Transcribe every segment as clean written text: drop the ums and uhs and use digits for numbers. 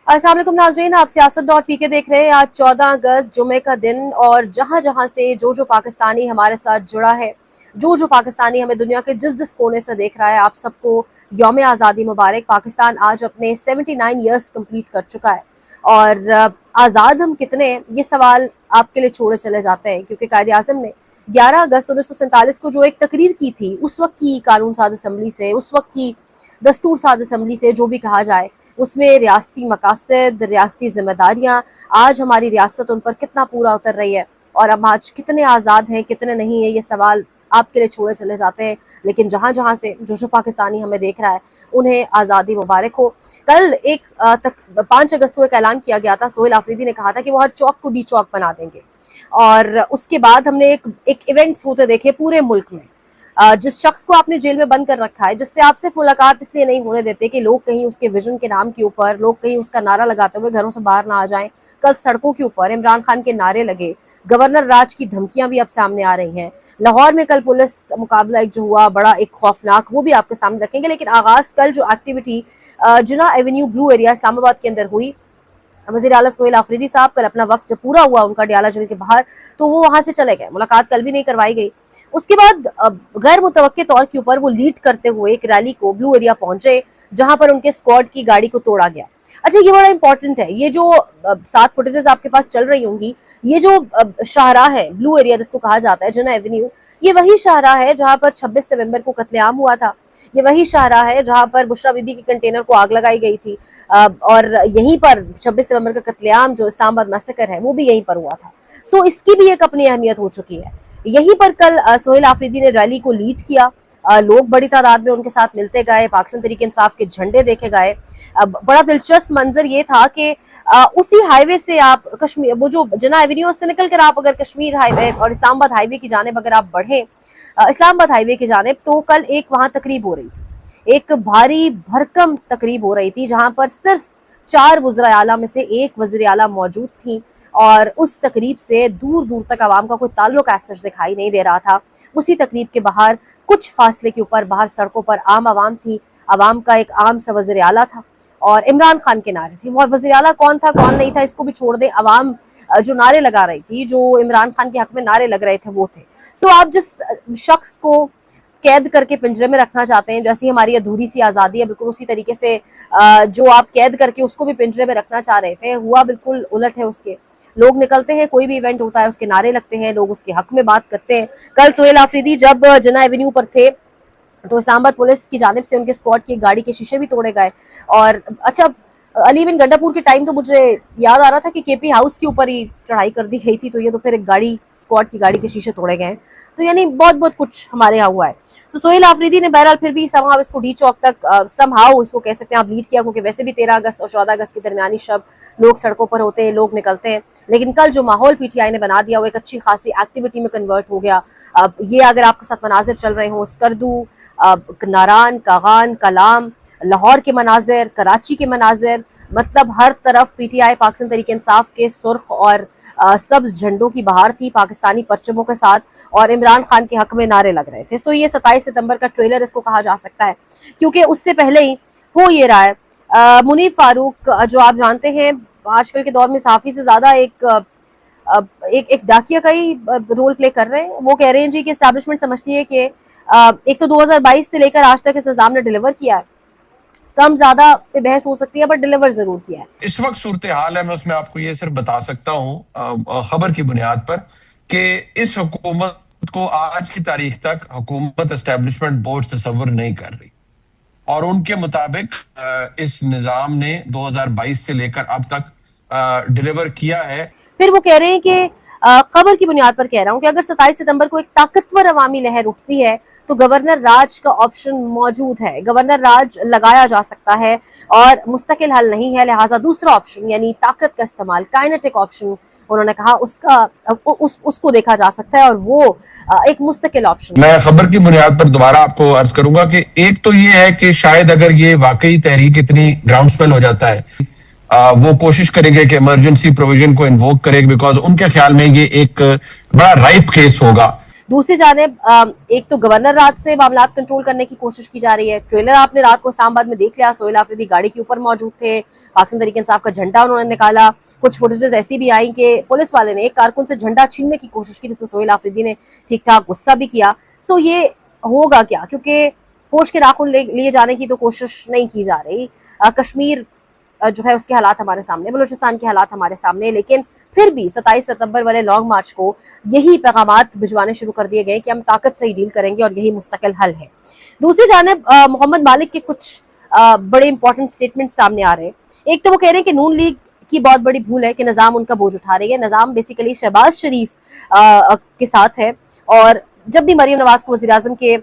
अस्सलाम वालेकुम नाज़रीन, आप सियासत.pk देख रहे हैं। आज 14 अगस्त जुमे का दिन और जहां जहां से जो पाकिस्तानी हमारे साथ जुड़ा है, जो पाकिस्तानी हमें दुनिया के जिस जिस कोने से देख रहा है, आप सबको यौम आज़ादी मुबारक। पाकिस्तान आज अपने 79 ईयर्स कंप्लीट कर चुका है और आज़ाद हम कितने, ये सवाल आपके लिए छोड़े चले जाते हैं क्योंकि कायदे आज़म ने 11 अगस्त 1947 को जो एक तकरीर की थी, उस वक्त की कानून साज असम्बली से, उस वक्त की दस्तूर साज असम्बली से, जो भी कहा जाए, उसमें रियासती मकासद, रियासती जिम्मेदारियाँ, आज हमारी रियासत उन पर कितना पूरा उतर रही है और हम आज कितने आज़ाद हैं, कितने नहीं है, ये सवाल आपके लिए छोड़े चले जाते हैं। लेकिन जहाँ जहाँ से जो पाकिस्तानी हमें देख रहा है, उन्हें आज़ादी मुबारक हो। कल 5 अगस्त को एक ऐलान किया गया था, सोहेल आफरीदी ने कहा था कि वो हर चौक को डी चौक बना देंगे और उसके बाद हमने एक इवेंट्स होते देखे पूरे मुल्क में। जिस शख्स को आपने जेल में बंद कर रखा है, जिससे आप सिर्फ मुलाकात इसलिए नहीं होने देते कि लोग कहीं उसके विजन के नाम के ऊपर, लोग कहीं उसका नारा लगाते हुए घरों से बाहर ना आ जाएं। कल सड़कों के ऊपर इमरान खान के नारे लगे, गवर्नर राज की धमकियां भी अब सामने आ रही हैं। लाहौर में कल पुलिस मुकाबला एक जो हुआ, बड़ा एक खौफनाक, वो भी आपके सामने रखेंगे। लेकिन आगाज कल जो एक्टिविटी जिना एवेन्यू ब्लू एरिया इस्लामाबाद के अंदर हुई, वज़ीर आला सोहेल आफरीदी साहब कल अपना वक्त जब पूरा हुआ उनका डियाला जेल के बाहर, तो वो वहां से चले गए, मुलाकात कल भी नहीं करवाई गई। उसके बाद गैर मुतवक्के तौर के ऊपर वो लीड करते हुए एक रैली को ब्लू एरिया पहुंचे, जहां पर उनके स्क्वाड की गाड़ी को तोड़ा गया। अच्छा, ये बड़ा इंपॉर्टेंट है, ये जो 7 फुटेजेस आपके पास चल रही होंगी, ये जो शाहराह है ब्लू एरिया जिसको कहा जाता है, जिना एवेन्यू, ये वही शाहराह है जहां पर 26 नवंबर को कत्लेआम हुआ था। ये वही शाहराह है जहां पर बुशरा बीबी के कंटेनर को आग लगाई गई थी और यहीं पर 26 नवंबर का कत्लेआम जो इस्लामाबाद मैसेकर है, वो भी यहीं पर हुआ था। सो इसकी भी एक अपनी अहमियत हो चुकी है। यहीं पर कल सोहेल आफरीदी ने रैली को लीड किया। लोग बड़ी तादाद में उनके साथ मिलते गए, पाकिस्तान तहरीक इंसाफ के झंडे देखे गए। बड़ा दिलचस्प मंजर ये था कि उसी हाईवे से आप कश्मीर, वो जो जिना एवेन्यू से निकल कर आप अगर कश्मीर हाईवे और इस्लामाबाद हाईवे की जानिब अगर आप बढ़े, इस्लामाबाद हाईवे की जानिब, तो कल एक वहां तकरीब हो रही थी, एक भारी भरकम तकरीब हो रही थी जहां पर सिर्फ 4 वज़ीर आला में से एक वज़ीर आला मौजूद थी और उस तकरीब से दूर दूर तक आवाम का कोई ताल्लुक ऐसा दिखाई नहीं दे रहा था। उसी तकरीब के बाहर कुछ फासले के ऊपर बाहर सड़कों पर आम आवाम थी, आवाम का एक आम सा वज़ीर आला था और इमरान खान के नारे थे। वो वज़ीर आला कौन था कौन नहीं था इसको भी छोड़ दे, आवाम जो नारे लगा रही थी, जो इमरान खान के हक में नारे लग रहे थे, वो थे। सो आप जिस शख्स को कैद करके पिंजरे में रखना चाहते हैं, जैसी हमारी अधूरी सी आज़ादी है, बिल्कुल उसी तरीके से जो आप कैद करके उसको भी पिंजरे में रखना चाह रहे थे, हुआ बिल्कुल उलट है उसके। लोग निकलते हैं, कोई भी इवेंट होता है उसके नारे लगते हैं, लोग उसके हक में बात करते हैं। कल सोहेल आफरीदी जब जिना एवेन्यू पर थे तो इस्लामाबाद पुलिस की जानिब से उनके स्क्वाड की गाड़ी के शीशे भी तोड़े गए। और अच्छा, अली बिन गंडापुर के टाइम तो मुझे याद आ रहा था कि केपी हाउस के ऊपर ही चढ़ाई कर दी गई थी, तो ये तो फिर एक गाड़ी, स्क्वाड की गाड़ी के शीशे तोड़े गए हैं। तो यानी बहुत बहुत कुछ हमारे यहाँ हुआ है। सो सोहेल आफरीदी ने बहरहाल फिर भी समहाउ इसको डी चौक तक समहाउ इसको कह सकते हैं आप लीड किया, क्योंकि वैसे भी 13 अगस्त और 14 अगस्त के दरमियानी शब लोग सड़कों पर होते हैं, लोग निकलते हैं। लेकिन कल जो माहौल पीटीआई ने बना दिया वो एक अच्छी खासी एक्टिविटी में कन्वर्ट हो गया। ये अगर आपके साथ मनाजिर चल रहे हों, स्कर्दू, नारान, कागान, कलाम, लाहौर के मनाजिर, कराची के मनाजिर, मतलब हर तरफ पीटीआई पाकिस्तान तहरीक इंसाफ के सुर्ख और सब्ज झंडों की बहार थी, पाकिस्तानी परचमों के साथ, और इमरान खान के हक में नारे लग रहे थे। सो ये 27 सितंबर का ट्रेलर इसको कहा जा सकता है, क्योंकि उससे पहले ही हो ये रहा है। मुनीर फारूक जो आप जानते हैं आजकल के दौर में सहाफ़ी से ज्यादा एक डाकिया का ही रोल प्ले कर रहे हैं। वो कह रहे हैं जी कि एस्टैब्लिशमेंट समझती है कि एक तो 2022 से लेकर आज तक इस निज़ाम ने डिलीवर किया है, कम ज्यादा पे बहस हो सकती है, बट डिलीवर जरूर किया है। इस वक्त सूरत हाल है, मैं उसमें आपको ये सिर्फ बता सकता हूँ खबर की बुनियाद पर कि इस हुकूमत को आज की तारीख तक हुकूमत एस्टेब्लिशमेंट बोर्ड तस्वर नहीं कर रही और उनके मुताबिक इस निजाम ने 2022 से लेकर अब तक डिलीवर किया है। फिर वो कह रहे हैं कि खबर की बुनियाद पर कह रहा हूं कि अगर 27 सितंबर को एक ताकतवर अवामी लहर उठती है तो गवर्नर राज का ऑप्शन मौजूद है, गवर्नर राज लगाया जा सकता है और मुस्तकिल हल नहीं है। लिहाजा दूसरा ऑप्शन यानी ताकत का इस्तेमाल, काइनेटिक ऑप्शन, उन्होंने कहा उसको देखा जा सकता है और वो एक मुस्तकिल ऑप्शन। मैं खबर की बुनियाद पर दोबारा आपको अर्ज करूंगा कि एक तो ये है कि शायद अगर ये वाकई तहरीक इतनी ग्राउंड स्पेल हो जाता है, वो कोशिश करेंगे कि इमरजेंसी प्रोविजन को इन्वोक करें, बिकॉज उनके ख्याल में ये एक बड़ा राइप केस होगा। दूसरी जानिब एक तो गवर्नर राज से मामला कंट्रोल करने की कोशिश की जा रही है। ट्रेलर आपने रात को इस्लामाबाद में देख लिया, सोहेल आफरीदी गाड़ी के ऊपर मौजूद थे, पाकिस्तान तहरीक इंसाफ का झंडा उन्होंने निकाला। कुछ फुटेजेस ऐसी भी आई कि पुलिस वाले ने एक कारकुन से झंडा छीनने की कोशिश की, जिसमें सोहेल आफरीदी ने ठीक ठाक गुस्सा भी किया। सो ये होगा क्या, क्योंकि होश के नाखून लिए जाने की तो कोशिश नहीं की जा रही। कश्मीर जो है उसके हालात हमारे सामने, बलूचिस्तान के हालात हमारे सामने, लेकिन फिर भी 27 सितंबर वाले लॉन्ग मार्च को यही पैगामात भिजवाने शुरू कर दिए गए कि हम ताकत से ही डील करेंगे और यही मुस्तकिल हल है। दूसरी जानिब मोहम्मद मालिक के कुछ बड़े इंपॉर्टेंट स्टेटमेंट सामने आ रहे हैं। एक तो वो कह रहे हैं कि नून लीग की बहुत बड़ी भूल है कि निजाम उनका बोझ उठा रही है। निजाम बेसिकली शहबाज शरीफ के साथ है, और जब भी मरीम नवाज को वज़ीर आज़म के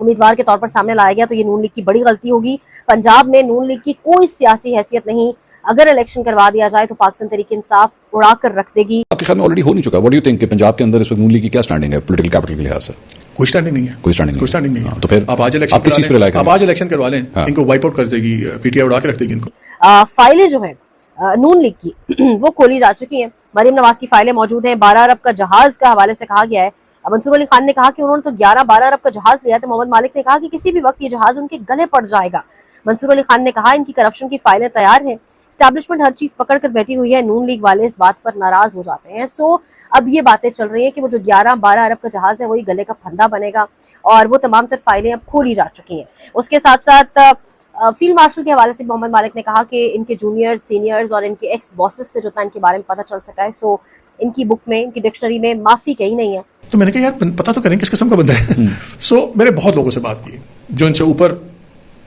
उम्मीदवार के तौर पर सामने लाया गया तो ये नून लीग की बड़ी गलती होगी। पंजाब में नून लीग की कोई सियासी हैसियत नहीं। अगर इलेक्शन करवा दिया जाए तो पाकिस्तान तहरीक इंसाफ उड़ा कर रख देगी। आपके ख्याल में ऑलरेडी हो नहीं चुका? व्हाट डू यू थिंक कि पंजाब के अंदर इस वक्त नून लीग की क्या स्टैंडिंग है पॉलिटिकल कैपिटल के लिहाज से? कोई स्टैंडिंग नहीं है। कोई स्टैंडिंग नहीं है। तो फिर आप आज इलेक्शन आप किस चीज पे रिलाय करें? आप आज इलेक्शन करवा लें, इनको वाइप आउट कर देगी, पीटीआई उड़ा के रख देगी इनको। फाइलें जो है नून लीग की वो खोली जा चुकी हैं। मरीम नवाज की फाइलें मौजूद हैं। 12 अरब का जहाज का हवाले से कहा गया है। मंसूर अली खान ने कहा कि उन्होंने तो 11-12 अरब का जहाज लिया था। मोहम्मद मालिक ने कहा कि किसी भी वक्त ये जहाज उनके गले पड़ जाएगा। मंसूर अली खान ने कहा इनकी करप्शन की फाइलें तैयार हैं। एस्टैब्लिशमेंट हर चीज पकड़ कर बैठी हुई है। नून लीग वाले इस बात पर नाराज हो जाते हैं। सो अब ये बातें चल रही हैं कि वो जो 11-12 अरब का जहाज है वही गले का फंदा बनेगा, और वो तमाम तर फाइलें अब खोली जा चुकी हैं। उसके साथ साथ फील्ड मार्शल के हवाले से मोहम्मद मालिक ने कहा कि इनके जूनियर्स, सीनियर्स और इनके एक्स बॉसेस से जो था इनके बारे में पता चल सका है। सो इनकी बुक में, इनकी डिक्शनरी में माफी कहीं नहीं है। तो मैंने कहा यार पता तो करें किस किस्म का बंदा है। सो मैंने बहुत लोगों से बात की जो इनसे ऊपर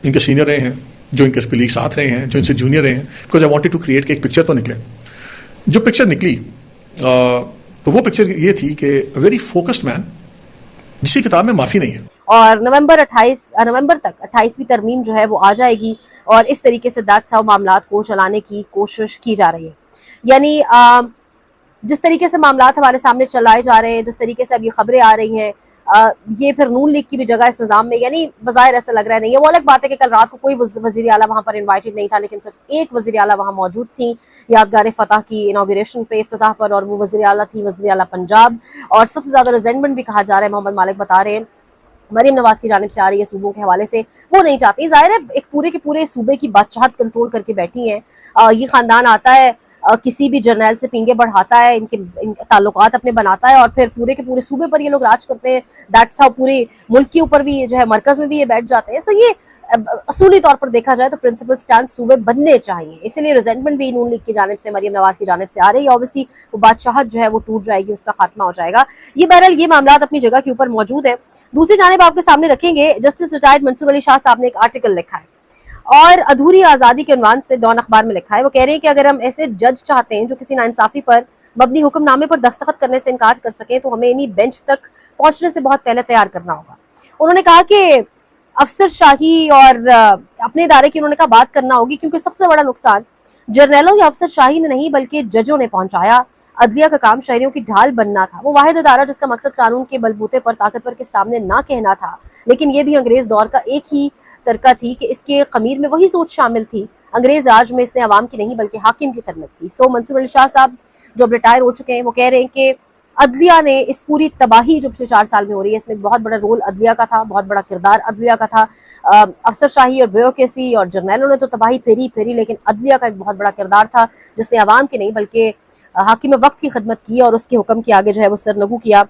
इनके सीनियर रहे हैं, जो इनके कलीग साथ रहे हैं, जो इनसे जूनियर रहे हैं, because I wanted to create कि एक पिक्चर तो निकले। जो पिक्चर निकली तो वो पिक्चर ये थी कि वेरी फोकस्ड मैन जिसकी किताब में माफी नहीं है। और नवंबर तक 28वीं तरमीम जो है वो आ जाएगी, और इस तरीके से दैट्स हाउ मामलात को चलाने की कोशिश की जा रही है। यानी जिस तरीके से मामलात हमारे सामने चलाए जा रहे हैं, जिस तरीके से अब ये खबरें आ रही हैं, ये फिर नून लीग की भी जगह इस निज़ाम में, यानी बज़ाहिर ऐसा लग रहा नहीं है। वो अलग बात है कि कल रात को कोई वज़ीर आला वहाँ पर इन्वाइटेड नहीं था, लेकिन सिर्फ एक वज़ीर आला वहाँ मौजूद थी यादगार फतह की इनाग्रेशन पे, इफ्तिताह पर, और वो वज़ीर आला थी वज़ीर आला पंजाब। और सबसे ज़्यादा रिजेंटमेंट भी कहा जा रहा है, मोहम्मद मालिक बता रहे हैं, मरीम नवाज की जानिब से आ रही है सूबों के हवाले से। वो नहीं चाहती, जाहिर है एक पूरे के पूरे सूबे की बादशाहत कंट्रोल करके बैठी है। ये खानदान आता है, किसी भी जर्नैल से पींगे बढ़ाता है, इनके ताल्लुकात अपने बनाता है, और फिर पूरे के पूरे सूबे पर ये लोग राज करते हैं। दैट्स हाउ पूरे मुल्क के ऊपर भी जो है मरकज में भी ये बैठ जाते हैं। सो ये असूली तौर पर देखा जाए तो प्रिंसिपल स्टैंड सूबे बनने चाहिए। इसीलिए रिजेंटमेंट भी नून लीग की जानिब से, मरीम नवाज की जानिब से आ रही है। ऑब्वियसली वो बादशाहत जो है वो टूट जाएगी, उसका खात्मा हो जाएगा। ये बहरहाल ये मामलात अपनी जगह के ऊपर मौजूद है। दूसरी जानिब आपके सामने रखेंगे, जस्टिस रिटायर्ड मंसूर अली शाह साहब ने एक आर्टिकल लिखा है, और अधूरी आज़ादी के उन्वान से डॉन अखबार में लिखा है। वो कह रहे हैं कि अगर हम ऐसे जज चाहते हैं जो किसी नाइंसाफी पर मबनी हुक्मनामे पर दस्तखत करने से इनकार कर सकें, तो हमें इन्हीं बेंच तक पहुंचने से बहुत पहले तैयार करना होगा। उन्होंने कहा कि अफसरशाही और अपने इदारे की उन्होंने कहा बात करना होगी, क्योंकि सबसे बड़ा नुकसान जर्नैलों या अफसरशाही ने नहीं बल्कि जजों ने पहुंचाया। अदलिया का काम शहरियों की ढाल बनना था। वो वाहिद इदारा जिसका मकसद कानून के बलबूते पर ताकतवर के सामने ना कहना था, लेकिन ये भी अंग्रेज दौर का एक ही तरका थी कि इसके खमीर में वही सोच शामिल थी। अंग्रेज राज में इसने अवाम की नहीं बल्कि हाकिम की खिदमत की। सो मंसूर अली शाह साहब जो अब रिटायर हो चुके हैं, वो कह रहे हैं कि अदलिया ने इस पूरी तबाही जो पिछले 4 साल में हो रही है, इसमें एक बहुत बड़ा रोल अदलिया का था, बहुत बड़ा किरदार अदलिया का था। अफसरशाही और ब्यूरोक्रेसी और जर्नैलों ने तो तबाही फेरी, लेकिन अदलिया का एक बहुत बड़ा किरदार था जिसने अवाम की नहीं बल्कि हाकिम वक्त की खिदमत की और उसके हुक्म के आगे जो है वो सरनगू किया।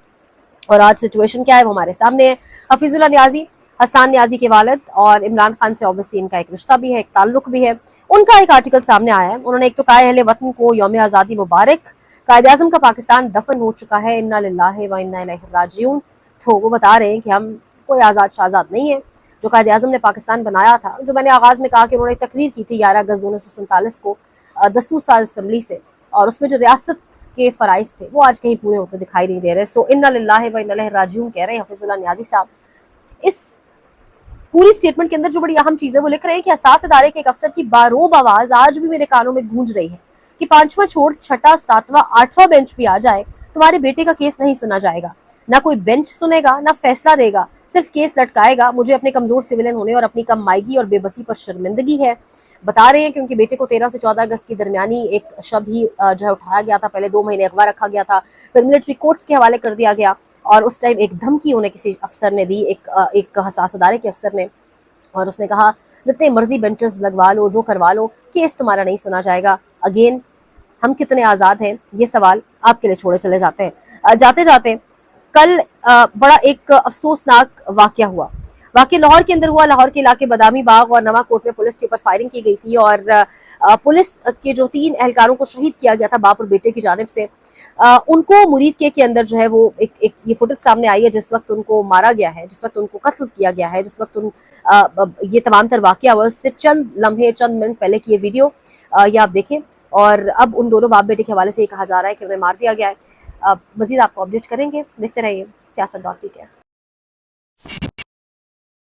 और आज सिचुएशन क्या है वो हमारे सामने है। हफीजुल्लाह न्याजी, हसन न्याजी के वालिद, और इमरान खान से ऑब्वियसली इनका एक रिश्ता भी है, एक ताल्लुक भी है। उनका एक आर्टिकल सामने आया है। उन्होंने एक तो कहा अहले वतन को यौम आज़ादी मुबारक, कायद-ए-आज़म का पाकिस्तान दफन हो चुका है, इन्ना लिल्लाहि व इन्ना इलैहि राजिऊन। तो वो बता रहे हैं कि हम कोई आज़ाद शाहज़ाद नहीं है। जो कायद-ए-आज़म ने पाकिस्तान बनाया था, जो मैंने आगाज़ में कहा कि उन्होंने तकरीर की थी 11 अगस्त 1947 को दस्तूर साज़ असम्बली से, और उसमें जो रियासत के फ़राइज़ थे वो आज कहीं पूरे होते दिखाई नहीं दे रहे। सो इन्ना लिल्लाहि व इन्ना इलैहि राजिऊन कह रहे हैं हफीजुल्लाह न्याजी साहब। इस पूरी स्टेटमेंट के अंदर जो बड़ी अहम चीज़ है वो लिख रहे हैं कि हसास इदारे के एक अफसर की बारोब आवाज़ आज भी मेरे कानों में गूंज रही है कि 5वां छोड़ 6ठा, 7वां, 8वां बेंच भी आ जाए, तुम्हारे बेटे का केस नहीं सुना जाएगा। ना कोई बेंच सुनेगा, ना फैसला देगा, सिर्फ केस लटकाएगा। मुझे अपने कमजोर सिविलियन होने और अपनी कम मायगी और बेबसी पर शर्मिंदगी है। बता रहे हैं कि उनके बेटे को 13 से 14 अगस्त की दरमियानी एक शब ही जो है उठाया गया था। पहले 2 महीने अगवा रखा गया था, फिर मिलिट्री कोर्ट्स के हवाले कर दिया गया और उस टाइम एक धमकी उन्हें किसी अफसर ने दी, एक हसास अदारे के अफसर ने, और उसने कहा जितने मर्जी बेंचेस लगवा लो, जो करवा लो, केस तुम्हारा नहीं सुना जाएगा। अगेन हम कितने आज़ाद हैं, ये सवाल आपके लिए छोड़े चले जाते हैं। जाते जाते कल बड़ा एक अफसोसनाक वाकया हुआ। वाकया लाहौर के अंदर हुआ। लाहौर के इलाके बदामी बाग और नवा कोट में पुलिस के ऊपर फायरिंग की गई थी और पुलिस के जो 3 एहलकारों को शहीद किया गया था बाप और बेटे की जानिब से, उनको मुरीद के अंदर जो है वो एक ये फुटेज सामने आई है जिस वक्त उनको मारा गया है, जिस वक्त उनको कत्ल किया गया है, जिस वक्त ये तमाम तर वाकया हुआ उससे चंद लम्हे, चंद मिनट पहले की ये वीडियो ये आप देखें। और अब उन दोनों बाप बेटे के हवाले से ये कहा जा रहा है कि उन्हें मार दिया गया है। मजीद आपको अपडेट करेंगे, देखते रहिए Siyasat.pk।